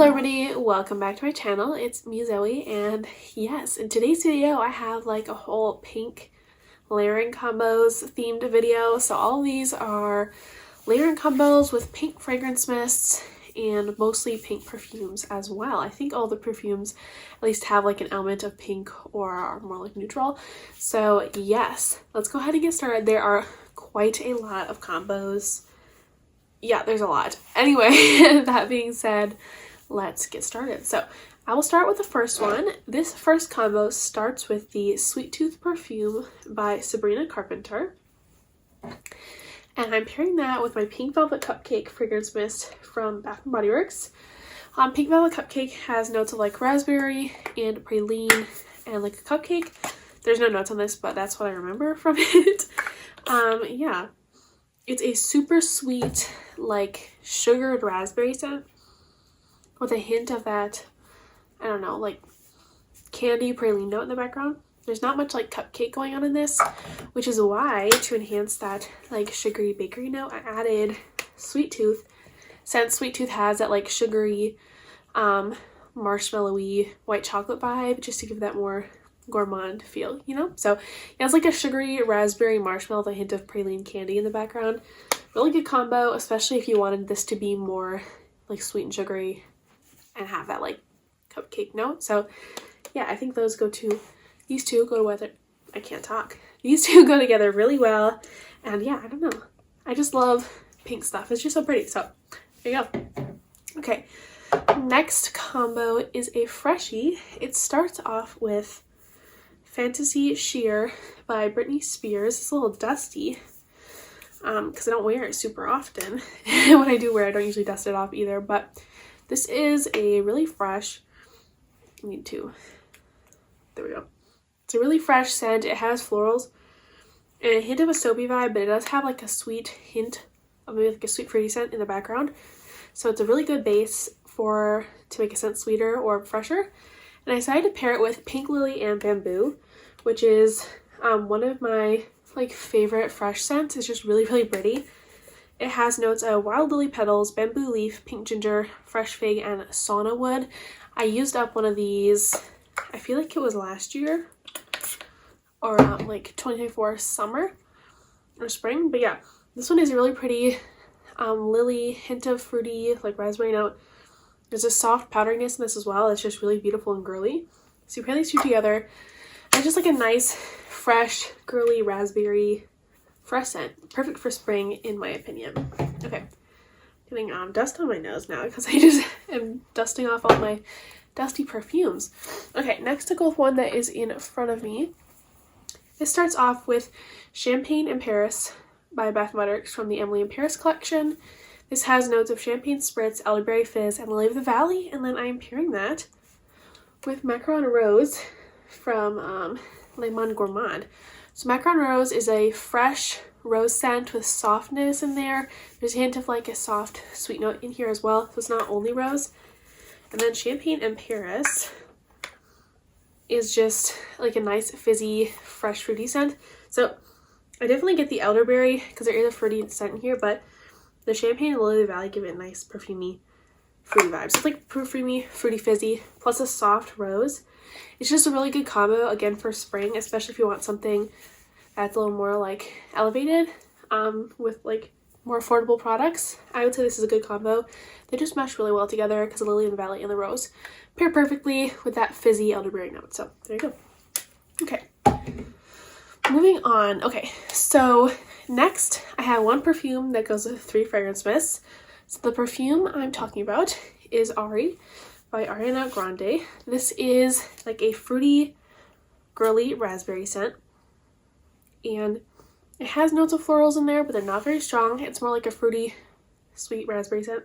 everybody, welcome back to my channel. It's me, Zoe, and yes, in today's video I have like a whole pink layering combos themed video. So all of these are layering combos with pink fragrance mists and mostly pink perfumes as well. I think all the perfumes at least have like an element of pink or are more like neutral. So yes, let's go ahead and get started. There are quite a lot of combos. Yeah, there's a lot. Anyway, that being said, let's get started. So I will start with the first one. This first combo starts with the Sweet Tooth Perfume by Sabrina Carpenter. And I'm pairing that with my Pink Velvet Cupcake fragrance mist from Bath & Body Works. Pink Velvet Cupcake has notes of like raspberry and praline and like a cupcake. There's no notes on this, but that's what I remember from it. Yeah. It's a super sweet, like, sugared raspberry scent with a hint of that, I don't know, like, candy praline note in the background. There's not much, like, cupcake going on in this, which is why, to enhance that, like, sugary bakery note, I added Sweet Tooth. Since Sweet Tooth has that, like, sugary, marshmallowy white chocolate vibe, just to give that more gourmand feel, you know? So it has like a sugary raspberry marshmallow with a hint of praline candy in the background. Really good combo, especially if you wanted this to be more like sweet and sugary and have that like cupcake note. So yeah, I think these two go together. I can't talk. These two go together really well. And yeah, I don't know. I just love pink stuff. It's just so pretty. So there you go. Okay. Next combo is a freshie. It starts off with Fantasy Sheer by Britney Spears. It's a little dusty because I don't wear it super often. When I do wear it, I don't usually dust it off either, but this is a really fresh, there we go. It's a really fresh scent. It has florals and a hint of a soapy vibe, but it does have like a sweet hint of maybe like a sweet fruity scent in the background. So it's a really good base to make a scent sweeter or fresher. And I decided to pair it with Pink Lily and Bamboo, which is one of my like favorite fresh scents. It's just really, really pretty. It has notes of wild lily petals, bamboo leaf, pink ginger, fresh fig, and sauna wood. I used up one of these, I feel like it was last year or like 2024 summer or spring. But yeah, this one is really pretty. Lily, hint of fruity, like raspberry note. There's a soft powderiness in this as well. It's just really beautiful and girly. So you pair these two together. And just like a nice, fresh, girly, raspberry, fresh scent. Perfect for spring, in my opinion. Okay. Getting dust on my nose now because I just am dusting off all my dusty perfumes. Okay, next to go with one that is in front of me. This starts off with Champagne in Paris by Bath & Body Works from the Emily in Paris collection. This has notes of champagne spritz, elderberry fizz, and lily of the valley. And then I'm pairing that with Macaron Rose from Le Monde Gourmand. So Macaron Rose is a fresh rose scent with softness in there. There's a hint of like a soft sweet note in here as well. So it's not only rose. And then Champagne in Paris is just like a nice fizzy, fresh fruity scent. So I definitely get the elderberry because there is a fruity scent in here, but the champagne and lily of the valley give it a nice perfumey, fruity vibe. So it's like perfumey, fruity, fizzy, plus a soft rose. It's just a really good combo, again, for spring, especially if you want something that's a little more like elevated with like more affordable products. I would say this is a good combo. They just mesh really well together because the lily of the valley and the rose pair perfectly with that fizzy elderberry note. So there you go. Okay. Moving on. Okay, so next I have one perfume that goes with 3 fragrance mists. So the perfume I'm talking about is Ari by Ariana Grande. This is like a fruity, girly raspberry scent. And it has notes of florals in there, but they're not very strong. It's more like a fruity, sweet raspberry scent.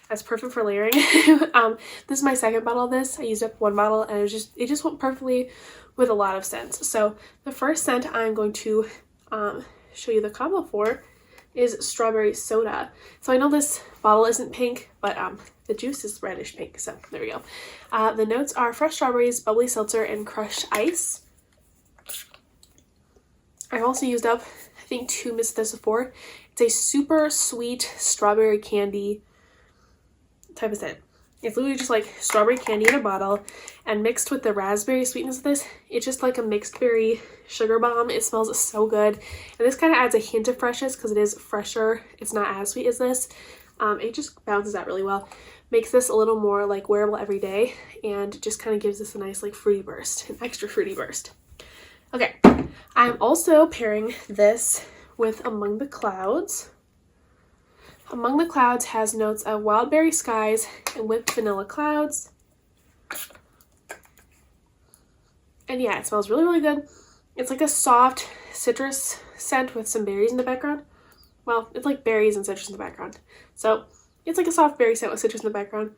That's perfect for layering. This is my second bottle of this. I used up one bottle and it just went perfectly with a lot of scents. So the first scent I'm going to show you the combo for is Strawberry Soda. So I know this bottle isn't pink, but the juice is reddish pink. So there we go. The notes are fresh strawberries, bubbly seltzer, and crushed ice. I've also used up, I think, 2 mists of this before. It's a super sweet strawberry candy type of scent. It's literally just like strawberry candy in a bottle, and mixed with the raspberry sweetness of this, it's just like a mixed berry sugar bomb. It smells so good. And this kind of adds a hint of freshness because it is fresher. It's not as sweet as this. It just balances out really well. Makes this a little more like wearable every day, and just kind of gives this a nice like fruity burst, an extra fruity burst. Okay, I'm also pairing this with Among the Clouds. Among the Clouds has notes of wild berry skies and whipped vanilla clouds. And yeah, it smells really, really good. It's like a soft citrus scent with some berries in the background. Well, it's like berries and citrus in the background. So it's like a soft berry scent with citrus in the background.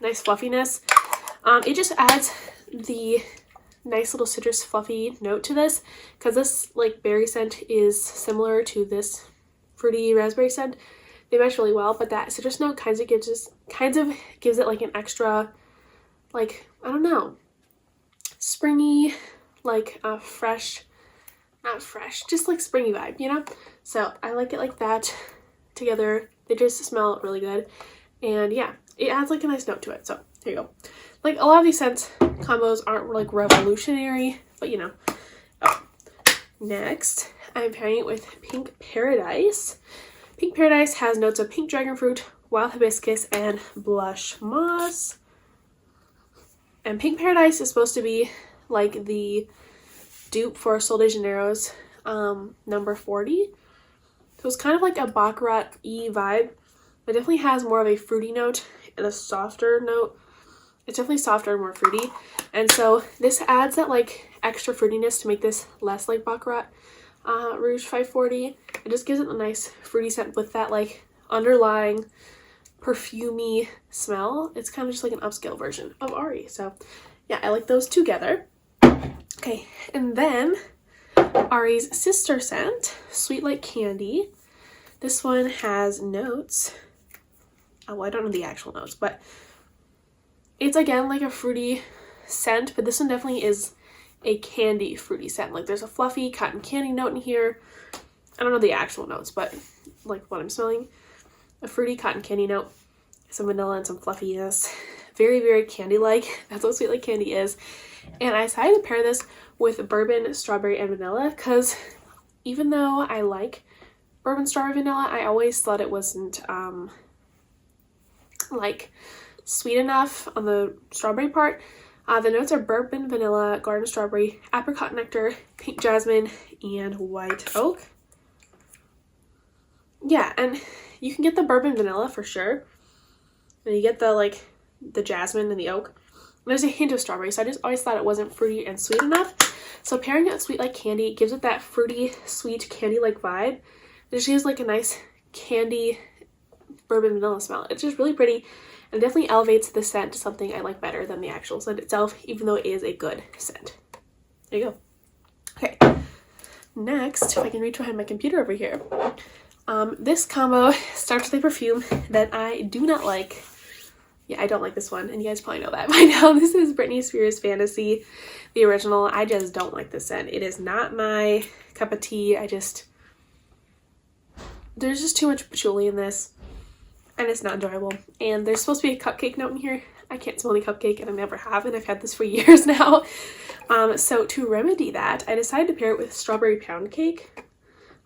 Nice fluffiness. It just adds the nice little citrus fluffy note to this, because this like berry scent is similar to this fruity raspberry scent. They match really well, but that citrus note kind of gives it like an extra, like, I don't know, springy, like fresh, not fresh, just like springy vibe, you know? So I like it like that together. They just smell really good, and yeah, it adds like a nice note to it. So there you go. Like, a lot of these scent combos aren't like revolutionary, but you know. Oh. Next, I'm pairing it with Pink Paradise. Pink Paradise has notes of pink dragon fruit, wild hibiscus, and blush moss. And Pink Paradise is supposed to be like the dupe for Sol de Janeiro's number 40. So it's kind of like a Baccarat-y vibe, but definitely has more of a fruity note and a softer note. It's definitely softer and more fruity. And so this adds that like extra fruitiness to make this less like Baccarat Rouge 540. It just gives it a nice fruity scent with that like underlying perfumey smell. It's kind of just like an upscale version of Ari. So yeah, I like those together. Okay, and then Ari's sister scent, Sweet Like Candy. This one has notes. Oh, well, I don't know the actual notes, but it's again like a fruity scent, but this one definitely is a candy fruity scent. Like, there's a fluffy cotton candy note in here. I don't know the actual notes, but like what I'm smelling, a fruity cotton candy note, some vanilla and some fluffiness. Very, very candy-like. That's what Sweet Like Candy is. And I decided to pair this with bourbon, strawberry, and vanilla, because even though I like bourbon, strawberry, vanilla, I always thought it wasn't like sweet enough on the strawberry part. The notes are bourbon, vanilla, garden strawberry, apricot nectar, pink jasmine, and white oak. Yeah, and you can get the bourbon vanilla for sure. And you get the jasmine and the oak. There's a hint of strawberry, so I just always thought it wasn't fruity and sweet enough. So pairing it with Sweet Like Candy gives it that fruity, sweet, candy-like vibe. It just gives like a nice candy bourbon vanilla smell. It's just really pretty, and definitely elevates the scent to something I like better than the actual scent itself, even though it is a good scent. There you go. Okay, next, if I can reach behind my computer over here. This combo starts with a perfume that I do not like. Yeah, I don't like this one, and you guys probably know that by now. This is Britney Spears Fantasy, the original. I just don't like this scent. It is not my cup of tea. There's just too much patchouli in this, and it's not enjoyable. And there's supposed to be a cupcake note in here. I can't smell any cupcake, and I never have, and I've had this for years now. So to remedy that, I decided to pair it with strawberry pound cake.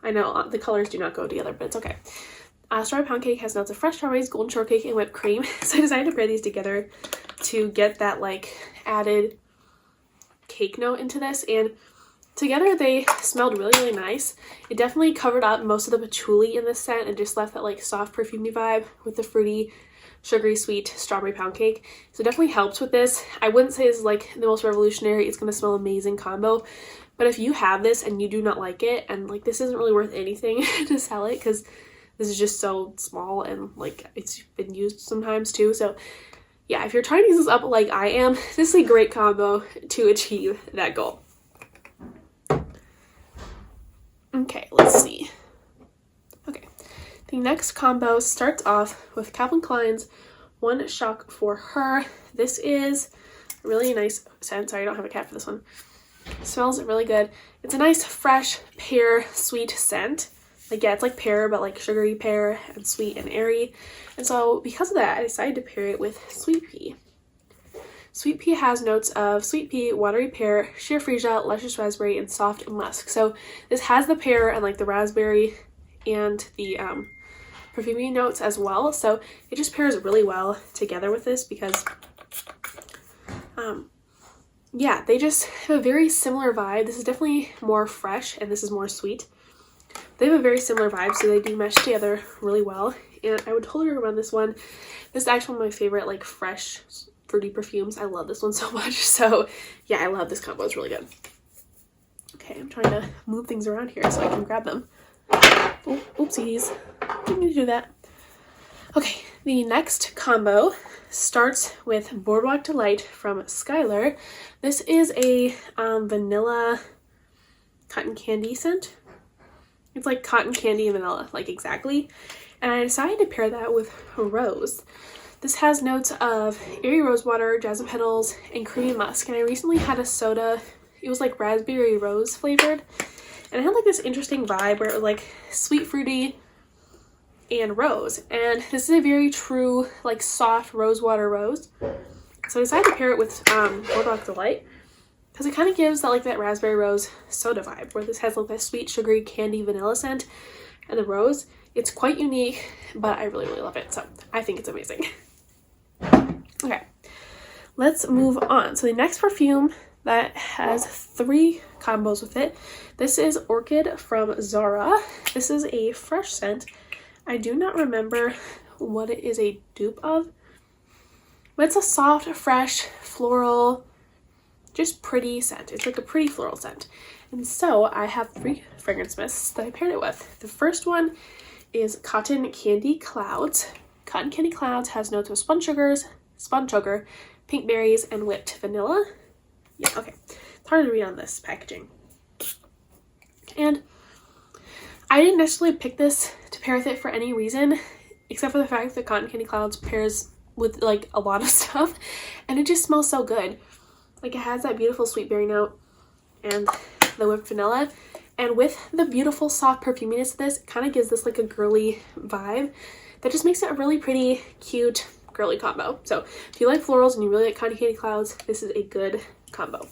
I know the colors do not go together, but it's okay. Strawberry pound cake has notes of fresh strawberries, golden shortcake, and whipped cream. So I decided to pair these together to get that like added cake note into this, and together they smelled really, really nice. It definitely covered up most of the patchouli in this scent and just left that like soft perfumey vibe with the fruity, sugary, sweet strawberry pound cake. So it definitely helps with this. I wouldn't say it's like the most revolutionary, it's going to smell amazing combo, but if you have this and you do not like it, and like this isn't really worth anything to sell it because this is just so small and like it's been used sometimes too. So yeah, if you're trying to use this up like I am, this is a great combo to achieve that goal. Okay, let's see. Okay, the next combo starts off with Calvin Klein's One Shock for Her. This is a really nice scent. Sorry, I don't have a cap for this one. It smells really good. It's a nice, fresh, pear, sweet scent. Like, yeah, it's like pear, but like sugary pear and sweet and airy. And so because of that, I decided to pair it with sweet pea. Sweet pea has notes of sweet pea, watery pear, sheer freesia, luscious raspberry, and soft musk. So this has the pear and like the raspberry and the perfume notes as well. So it just pairs really well together with this because yeah, they just have a very similar vibe. This is definitely more fresh and this is more sweet. They have a very similar vibe, so they do mesh together really well. And I would totally recommend this one. This is actually one of my favorite like fresh fruity perfumes. I love this one so much. So yeah, I love this combo. It's really good. Okay, I'm trying to move things around here so I can grab them. Oh, oopsies. Didn't mean to do that. Okay, the next combo starts with Boardwalk Delight from Skylar. This is a vanilla cotton candy scent. It's like cotton candy and vanilla, like exactly. And I decided to pair that with rose. This has notes of airy rosewater, jasmine petals, and creamy musk. And I recently had a soda. It was like raspberry rose flavored. And it had like this interesting vibe where it was like sweet fruity and rose. And this is a very true like soft rosewater rose. So I decided to pair it with Boardwalk Delight because it kind of gives that like that raspberry rose soda vibe where this has like that sweet sugary candy vanilla scent and the rose. It's quite unique, but I really, really love it. So I think it's amazing. Okay, let's move on. So the next perfume that has 3 combos with it. This is Orchid from Zara. This is a fresh scent. I do not remember what it is a dupe of, but it's a soft, fresh, floral, just pretty scent. It's like a pretty floral scent. And so I have 3 fragrance mists that I paired it with. The first one is Cotton Candy Clouds. Cotton Candy Clouds has notes of spun sugar, pink berries, and whipped vanilla. Yeah, okay. It's hard to read on this packaging. And I didn't necessarily pick this to pair with it for any reason, except for the fact that Cotton Candy Clouds pairs with like a lot of stuff, and it just smells so good. Like it has that beautiful sweet berry note and the whipped vanilla, and with the beautiful soft perfuminess of this, it kind of gives this like a girly vibe that just makes it a really pretty, cute, girly combo. So if you like florals and you really like Cotton Candy Clouds, this is a good combo.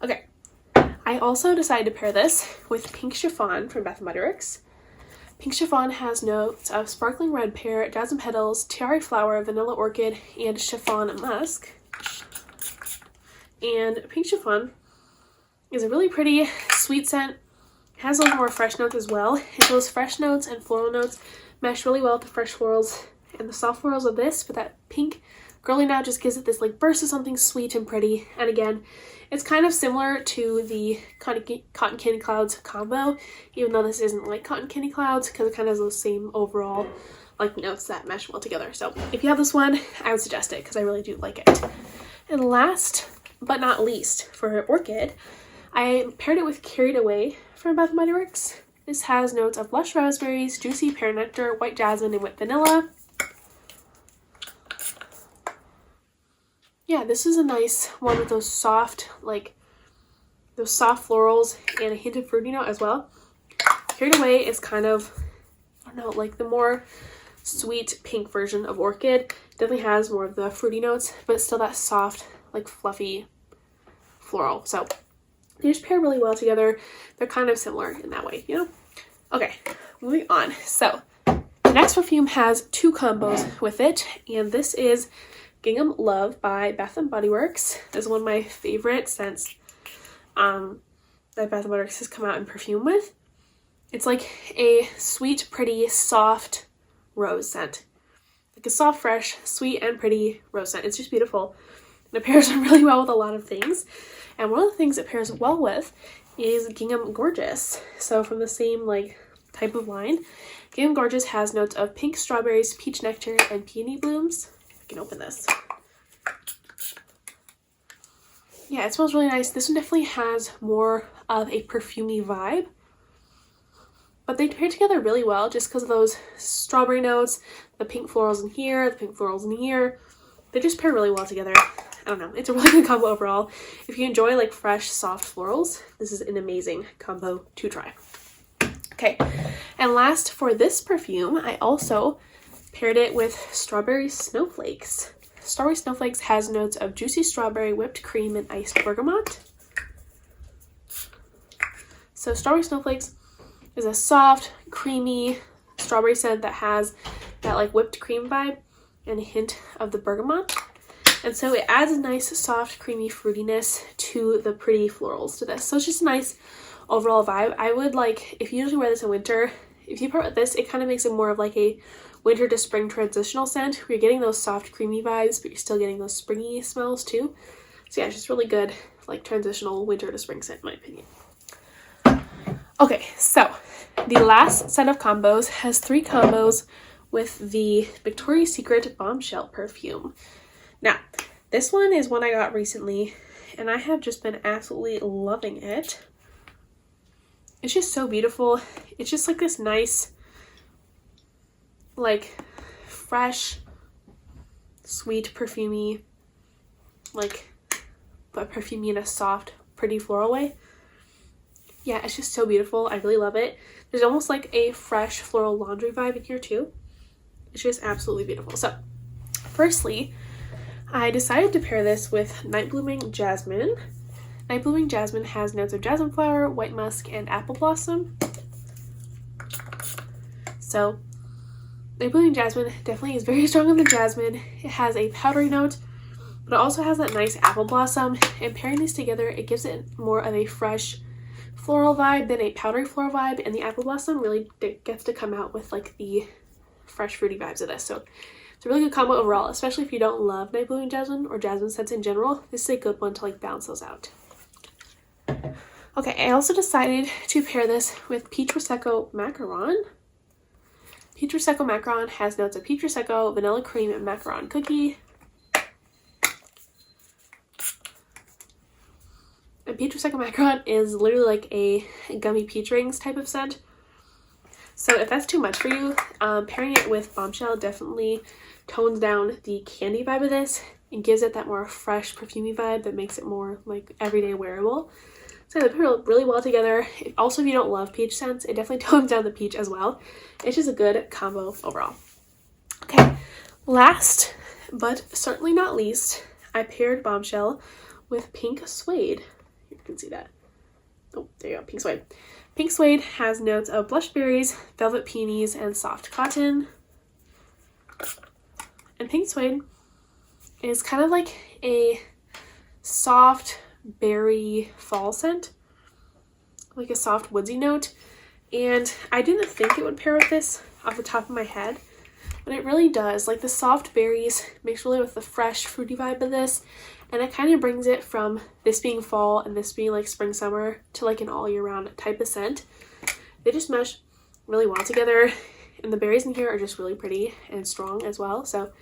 Okay, I also decided to pair this with Pink Chiffon from Bath & Body Works. Pink Chiffon has notes of sparkling red pear, jasmine petals, tiare flower, vanilla orchid, and chiffon musk. And Pink Chiffon is a really pretty sweet scent. It has those more fresh notes as well. And those fresh notes and floral notes mesh really well with the fresh florals and the soft florals of this, but that pink girly note just gives it this like burst of something sweet and pretty. And again, it's kind of similar to the Cotton Candy Clouds combo, even though this isn't like Cotton Candy Clouds because it kind of has those same overall like notes that mesh well together. So if you have this one, I would suggest it because I really do like it. And last but not least, for Orchid, I paired it with Carried Away from Bath & Body Works. This has notes of lush raspberries, juicy pear nectar, white jasmine, and whipped vanilla. Yeah, this is a nice one with those soft, like, those soft florals and a hint of fruity note as well. Carried Away is kind of, I don't know, like the more sweet pink version of Orchid. Definitely has more of the fruity notes, but it's still that soft, like fluffy floral. So they just pair really well together. They're kind of similar in that way, you know? Okay, moving on. So the next perfume has 2 combos with it, and this is Gingham Love by Bath & Body Works. This is one of my favorite scents that Bath & Body Works has come out in perfume with. It's like a sweet, pretty, soft rose scent. Like a soft, fresh, sweet, and pretty rose scent. It's just beautiful. And it pairs really well with a lot of things. And one of the things it pairs well with is Gingham Gorgeous. So from the same like type of line, Gingham Gorgeous has notes of pink strawberries, peach nectar, and peony blooms. I can open this. Yeah, it smells really nice. This one definitely has more of a perfumey vibe, but they pair together really well just because of those strawberry notes, the pink florals in here, the pink florals in here. They just pair really well together. I don't know. It's a really good combo overall. If you enjoy like fresh, soft florals, this is an amazing combo to try. Okay, and last for this perfume, I also paired it with Strawberry Snowflakes. Strawberry Snowflakes has notes of juicy strawberry, whipped cream, and iced bergamot. So Strawberry Snowflakes is a soft, creamy strawberry scent that has that like whipped cream vibe and a hint of the bergamot. And so it adds a nice, soft, creamy fruitiness to the pretty florals to this. So it's just a nice overall vibe. I would like, if you usually wear this in winter, if you pair it with this, it kind of makes it more of like a winter to spring transitional scent where you're getting those soft, creamy vibes, but you're still getting those springy smells too. So yeah, it's just really good, like transitional winter to spring scent in my opinion. Okay, so the last set of combos has 3 combos with the Victoria's Secret Bombshell perfume. Now, this one is one I got recently, and I have just been absolutely loving it. It's just so beautiful. It's just like this nice, like fresh, sweet, perfumey, like, but perfumey in a soft, pretty floral way. Yeah, it's just so beautiful. I really love it. There's almost like a fresh floral laundry vibe in here too. It's just absolutely beautiful. So, firstly, I decided to pair this with Night Blooming Jasmine. Night Blooming Jasmine has notes of jasmine flower, white musk, and apple blossom. So, Night Blooming Jasmine definitely is very strong on the jasmine. It has a powdery note, but it also has that nice apple blossom. And pairing these together, it gives it more of a fresh floral vibe than a powdery floral vibe, and the apple blossom really gets to come out with like the fresh fruity vibes of this. So it's a really good combo overall, especially if you don't love Night Blooming Jasmine or jasmine scents in general. This is a good one to like balance those out. Okay, I also decided to pair this with Peach Prosecco Macaron. Peach Prosecco Macaron has notes of peach prosecco, vanilla cream, and macaron cookie. And Peach Prosecco Macaron is literally like a gummy peach rings type of scent. So if that's too much for you, pairing it with Bombshell definitely tones down the candy vibe of this and gives it that more fresh, perfumey vibe that makes it more like everyday wearable. So they pair really well together. Also, if you don't love peach scents, it definitely tones down the peach as well. It's just a good combo overall. Okay, last but certainly not least, I paired Bombshell with Pink Suede. You can see that. Oh, there you go, Pink Suede. Pink Suede has notes of blush berries, velvet peonies, and soft cotton. And Pink Suede is kind of like a soft berry fall scent, like a soft woodsy note. And I didn't think it would pair with this off the top of my head, but it really does. Like the soft berries mixed really with the fresh fruity vibe of this, and it kind of brings it from this being fall and this being like spring summer to like an all year round type of scent. They just mesh really well together, and the berries in here are just really pretty and strong as well. So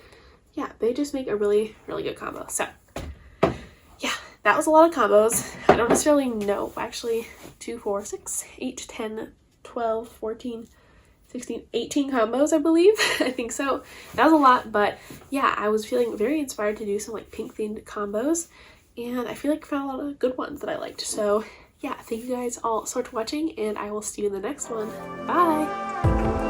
yeah, they just make a really good combo. So yeah, that was a lot of combos. I don't necessarily know, actually 2, 4, 6, 8, 10, 12, 14, 16, 18 combos, I believe. I think so. That was a lot, but yeah, I was feeling very inspired to do some like pink themed combos, and I feel like I found a lot of good ones that I liked. So yeah, thank you guys all so much for watching, and I will see you in the next one. Bye!